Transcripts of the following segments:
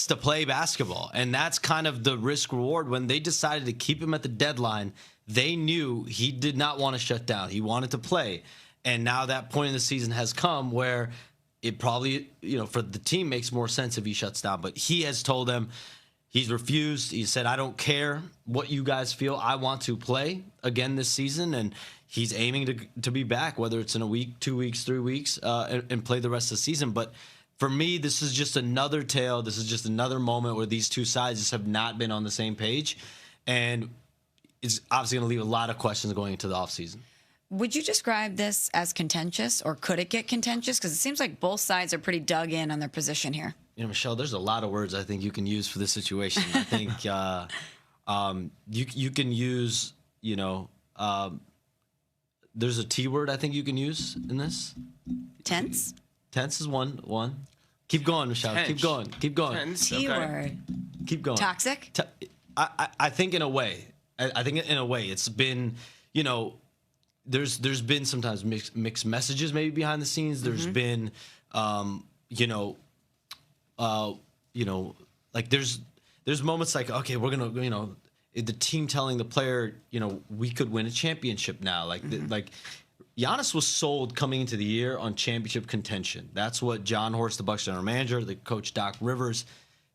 wants to play basketball. And that's kind of the risk reward. When they decided to keep him at the deadline, they knew he did not want to shut down. He wanted to play. And now that point in the season has come where it probably, for the team makes more sense if he shuts down. But he has told them he's refused. He said, I don't care what you guys feel. I want to play again this season. And he's aiming to be back, whether it's in a week, 2 weeks, 3 weeks, and play the rest of the season. But for me, this is just another tale. This is just another moment where these two sides just have not been on the same page. And it's obviously going to leave a lot of questions going into the offseason. Would you describe this as contentious, or could it get contentious? Because it seems like both sides are pretty dug in on their position here. Michelle, there's a lot of words I think you can use for this situation. I think you can use, there's a T word I think you can use in this. Tense? Tense is one. Keep going, Michelle. Tense. Keep going. Tense. T Okay. word. Keep going. Toxic? I think in a way. I think in a way it's been, there's been sometimes mixed messages maybe behind the scenes. There's been, like there's moments like, okay, we're gonna, the team telling the player, we could win a championship now. Like Giannis was sold coming into the year on championship contention. That's what John Horst, the Bucks general manager, the coach Doc Rivers,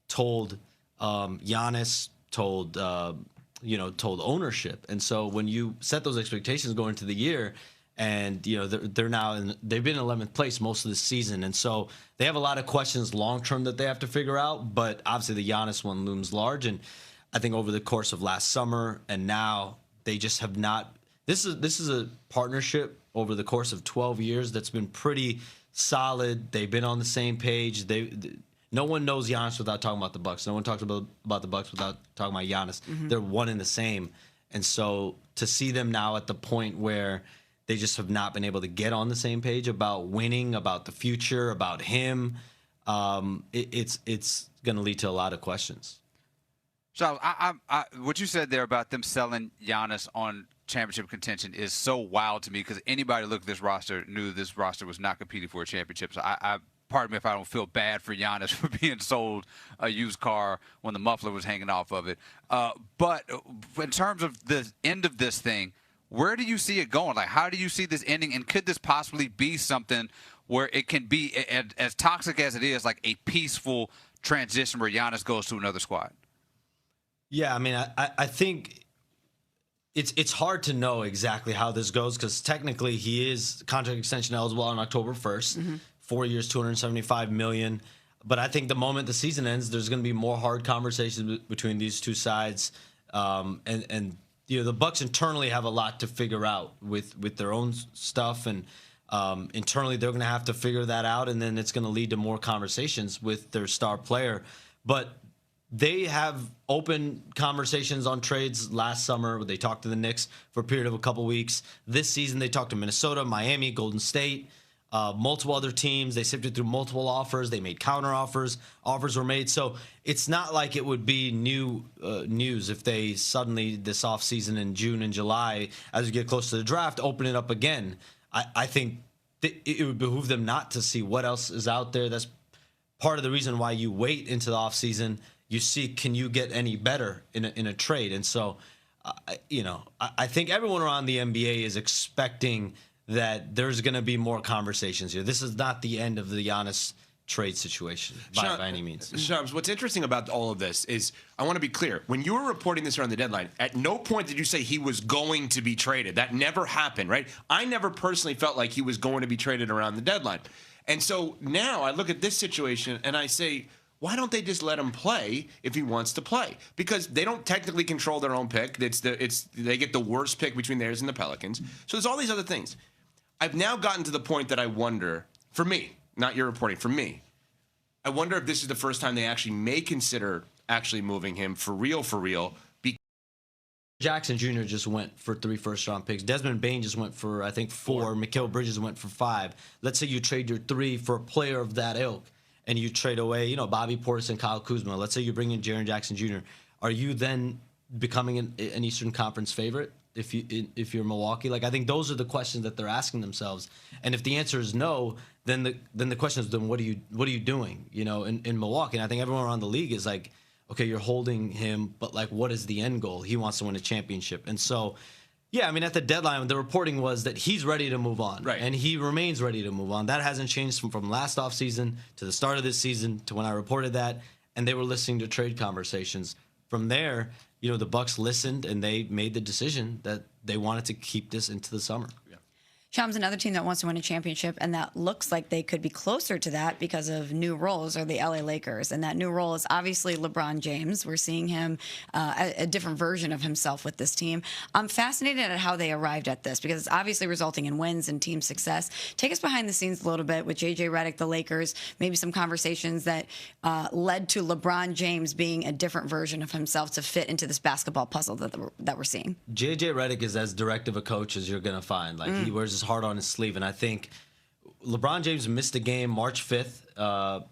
told Giannis, told ownership. And so when you set those expectations going into the year, and they've been in 11th place most of the season, and so they have a lot of questions long term that they have to figure out. But obviously the Giannis one looms large, and I think over the course of last summer and now they just have not. This is a partnership over the course of 12 years that's been pretty solid. They've been on the same page. No one knows Giannis without talking about the Bucks. No one talks about the Bucks without talking about Giannis. They're one and the same. And so to see them now at the point where they just have not been able to get on the same page about winning, about the future, about him, it's going to lead to a lot of questions. So what you said there about them selling Giannis on championship contention is so wild to me, because anybody who looked at this roster knew this roster was not competing for a championship. So pardon me if I don't feel bad for Giannis for being sold a used car when the muffler was hanging off of it. But in terms of the end of this thing, where do you see it going? Like, how do you see this ending? And could this possibly be something where it can be, as toxic as it is, like a peaceful transition where Giannis goes to another squad? Yeah, I mean, I think it's hard to know exactly how this goes, because technically he is contract extension eligible on October 1st, 4 years, $275 million. But I think the moment the season ends, there's going to be more hard conversations between these two sides, and the Bucks internally have a lot to figure out with their own stuff, and internally they're going to have to figure that out, and then it's going to lead to more conversations with their star player. But they have open conversations on trades last summer. They talked to the Knicks for a period of a couple weeks. This season, they talked to Minnesota, Miami, Golden State, multiple other teams. They sifted through multiple offers. They made counter offers. Offers were made. So it's not like it would be new news if they suddenly, this offseason in June and July, as we get close to the draft, open it up again. I think it would behoove them not to see what else is out there. That's part of the reason why you wait into the offseason. You see, can you get any better in a trade? And so, I think everyone around the NBA is expecting that there's going to be more conversations here. This is not the end of the Giannis trade situation by any means. Shams, what's interesting about all of this is, I want to be clear. When you were reporting this around the deadline, at no point did you say he was going to be traded. That never happened, right? I never personally felt like he was going to be traded around the deadline. And so now I look at this situation and I say, why don't they just let him play if he wants to play? Because they don't technically control their own pick. They get the worst pick between theirs and the Pelicans. So there's all these other things. I've now gotten to the point that I wonder, for me, not your reporting, for me, I wonder if this is the first time they actually may consider actually moving him for real. Jackson Jr. just went for 3 first-round picks. Desmond Bane just went for, I think, 4. Mikal Bridges went for 5. Let's say you trade your 3 for a player of that ilk, and you trade away, Bobby Portis and Kyle Kuzma. Let's say you bring in Jaren Jackson Jr. Are you then becoming an Eastern Conference favorite if you're Milwaukee? Like, I think those are the questions that they're asking themselves. And if the answer is no, then the question is, then what are you doing? You know, in Milwaukee, and I think everyone around the league is like, okay, you're holding him, but like, what is the end goal? He wants to win a championship, and so. Yeah, I mean, at the deadline, the reporting was that he's ready to move on. Right. And he remains ready to move on. That hasn't changed from last offseason to the start of this season to when I reported that. And they were listening to trade conversations. From there, you know, the Bucks listened and they made the decision that they wanted to keep this into the summer. Shams, another team that wants to win a championship, and that looks like they could be closer to that because of new roles, are the LA Lakers. And that new role is obviously LeBron James. We're seeing him, a different version of himself with this team. I'm fascinated at how they arrived at this because it's obviously resulting in wins and team success. Take us behind the scenes a little bit with JJ Redick, the Lakers, maybe some conversations that led to LeBron James being a different version of himself to fit into this basketball puzzle that we're seeing. JJ Redick is as direct of a coach as you're going to find. Like, he wears his heart on his sleeve. And I think LeBron James missed a game March 5th.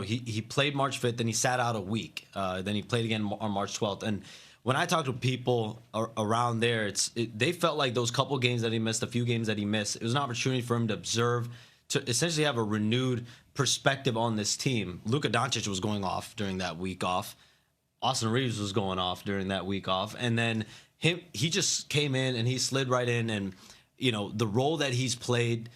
He played March 5th, then he sat out a week. Then he played again on March 12th. And when I talk to people around there, they felt like those couple games that he missed, a few games that he missed, it was an opportunity for him to observe, to essentially have a renewed perspective on this team. Luka Doncic was going off during that week off. Austin Reeves was going off during that week off. And then he just came in and he slid right in. And, you know, the role that he's played,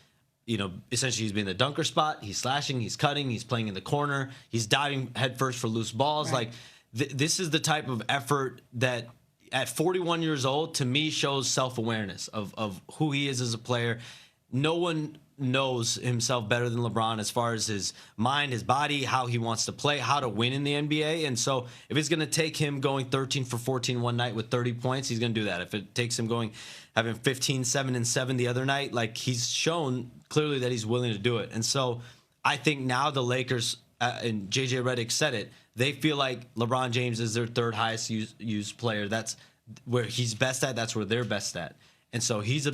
you know, essentially he's been in the dunker spot. He's slashing, he's cutting, he's playing in the corner, he's diving headfirst for loose balls. Right. Like, this is the type of effort that at 41 years old, to me, shows self-awareness of who he is as a player. No one knows himself better than LeBron as far as his mind, his body, how he wants to play, how to win in the NBA. And so if it's going to take him going 13 for 14 one night with 30 points, he's going to do that. If it takes him having 15, 7, and 7 the other night, like, he's shown clearly that he's willing to do it. And so I think now the Lakers, and JJ Redick said it, they feel like LeBron James is their third highest used player. That's where he's best at. That's where they're best at. And so he's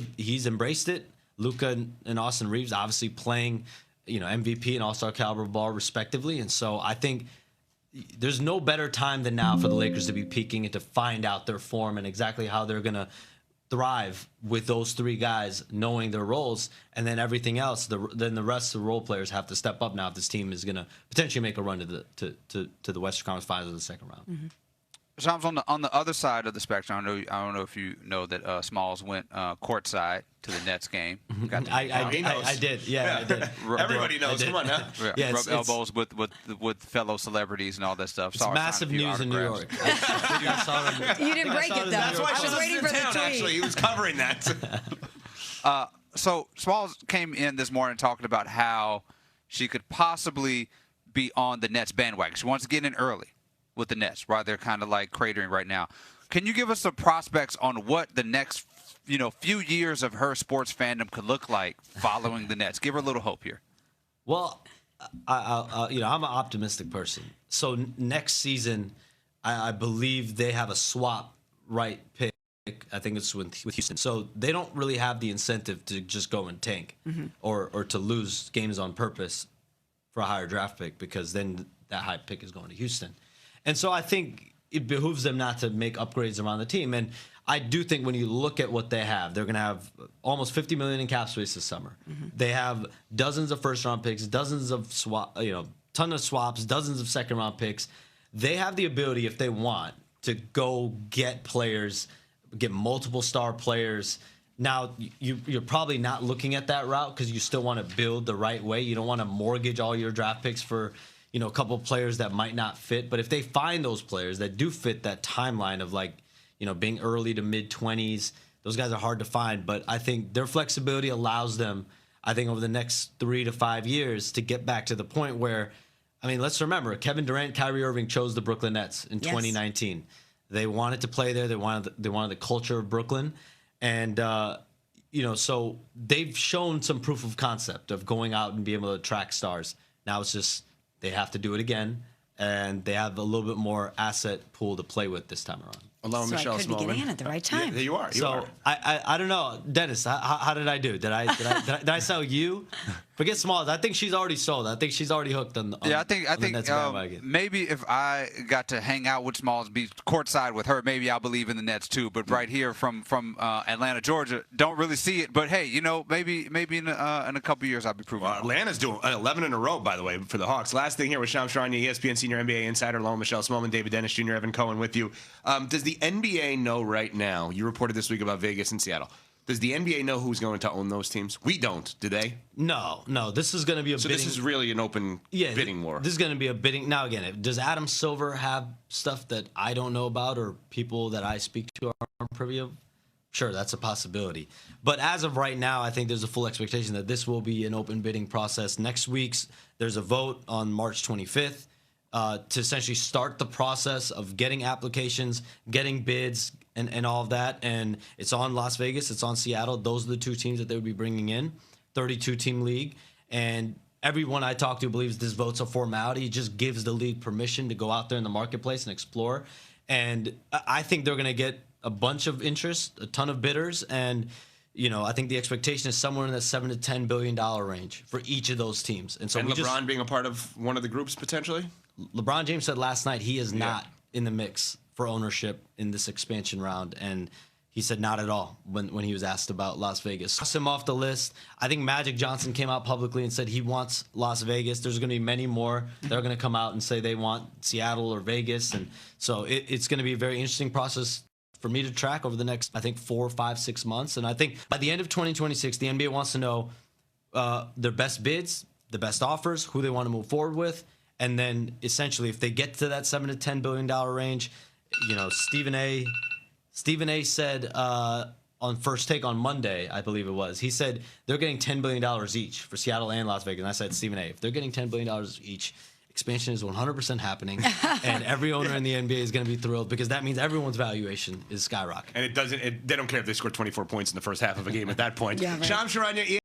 embraced it. Luka and Austin Reeves obviously playing, you know, MVP and All-Star caliber ball respectively. And so I think there's no better time than now for the Lakers to be peaking and to find out their form and exactly how they're going to thrive with those three guys, knowing their roles, and then everything else. Then the rest of the role players have to step up now if this team is going to potentially make a run to the Western Conference Finals in the second round. Mm-hmm. Shams, on the other side of the spectrum, I don't know if you know that Smalls went courtside to the Nets game. I did. Yeah, I did. Everybody knows. Come on now. Yeah, rub elbows with fellow celebrities and all that stuff. It's massive news in New York. You didn't break it, though. That's why I was waiting for the tweet. Actually, he was covering that. So Smalls came in this morning talking about how she could possibly be on the Nets bandwagon. She wants to get in early with the Nets, right? They're kind of like cratering right now. Can you give us some prospects on what the next, few years of her sports fandom could look like following the Nets? Give her a little hope here. Well, I'm an optimistic person. So next season, I believe they have a swap right pick. I think it's with Houston. So they don't really have the incentive to just go and tank or to lose games on purpose for a higher draft pick, because then that high pick is going to Houston. And so I think it behooves them not to make upgrades around the team. And I do think when you look at what they have, they're going to have almost $50 million in cap space this summer. They have dozens of first-round picks, dozens of ton of swaps, dozens of second-round picks. They have the ability, if they want, to go get players, get multiple star players. Now, you're probably not looking at that route because you still want to build the right way. You don't want to mortgage all your draft picks for a couple of players that might not fit. But if they find those players that do fit that timeline of being early to mid-20s, those guys are hard to find. But I think their flexibility allows them, I think, over the next 3 to 5 years to get back to the point where, let's remember, Kevin Durant, Kyrie Irving chose the Brooklyn Nets in 2019. They wanted to play there. They wanted the culture of Brooklyn. And, so they've shown some proof of concept of going out and being able to attract stars. Now it's just they have to do it again, and they have a little bit more asset pool to play with this time around. Along So Michelle I could be Smallman. getting in at the right time. Yeah, there you are. You So are. I don't know, Dennis. How did I do? Did I sell you? Forget Smalls. I think she's already sold. I think she's already hooked on. Yeah, I on think the Nets bandwagon. maybe if I got to hang out with Smalls, be courtside with her, maybe I'll believe in the Nets too. But right here from Atlanta, Georgia, don't really see it. But hey, maybe in a couple years I'll be proving. Well, Atlanta's doing 11 in a row, by the way, for the Hawks. Last thing here with Shams Charania, ESPN senior NBA insider, along with Michelle Smallman, David Dennis Jr., Evan Cohen with you. Does the NBA know right now? You reported this week about Vegas and Seattle. Does the NBA know who's going to own those teams? We don't. Do they? No. This is going to be a So bidding. this is really an open bidding war. This is going to be a bidding. Now, again, does Adam Silver have stuff that I don't know about or people that I speak to aren't privy of? Sure, that's a possibility. But as of right now, I think there's a full expectation that this will be an open bidding process. Next week's, there's a vote on March 25th to essentially start the process of getting applications, getting bids, and all of that. And it's on Las Vegas. It's on Seattle. Those are the two teams that they would be bringing in. 32-team league. And everyone I talk to believes this vote's a formality. It just gives the league permission to go out there in the marketplace and explore. And I think they're going to get a bunch of interest, a ton of bidders. And, I think the expectation is somewhere in the $7 to $10 billion range for each of those teams. And so LeBron being a part of one of the groups potentially? LeBron James said last night he is not in the mix for ownership in this expansion round, and he said not at all when he was asked about Las Vegas. Cross him off the list. I think Magic Johnson came out publicly and said he wants Las Vegas. There's going to be many more that are going to come out and say they want Seattle or Vegas, and so it's going to be a very interesting process for me to track over the next, I think, 4, 5, 6 months. And I think by the end of 2026, the NBA wants to know their best bids, the best offers, who they want to move forward with. And then essentially, if they get to that $7 to $10 billion range, Stephen A. said on First Take on Monday, I believe it was, he said they're getting $10 billion each for Seattle and Las Vegas. And I said, Stephen A., if they're getting $10 billion each, expansion is 100% happening, and every owner in the NBA is going to be thrilled because that means everyone's valuation is skyrocketing. And they don't care if they score 24 points in the first half of a game at that point. Yeah, right. Shams Charania,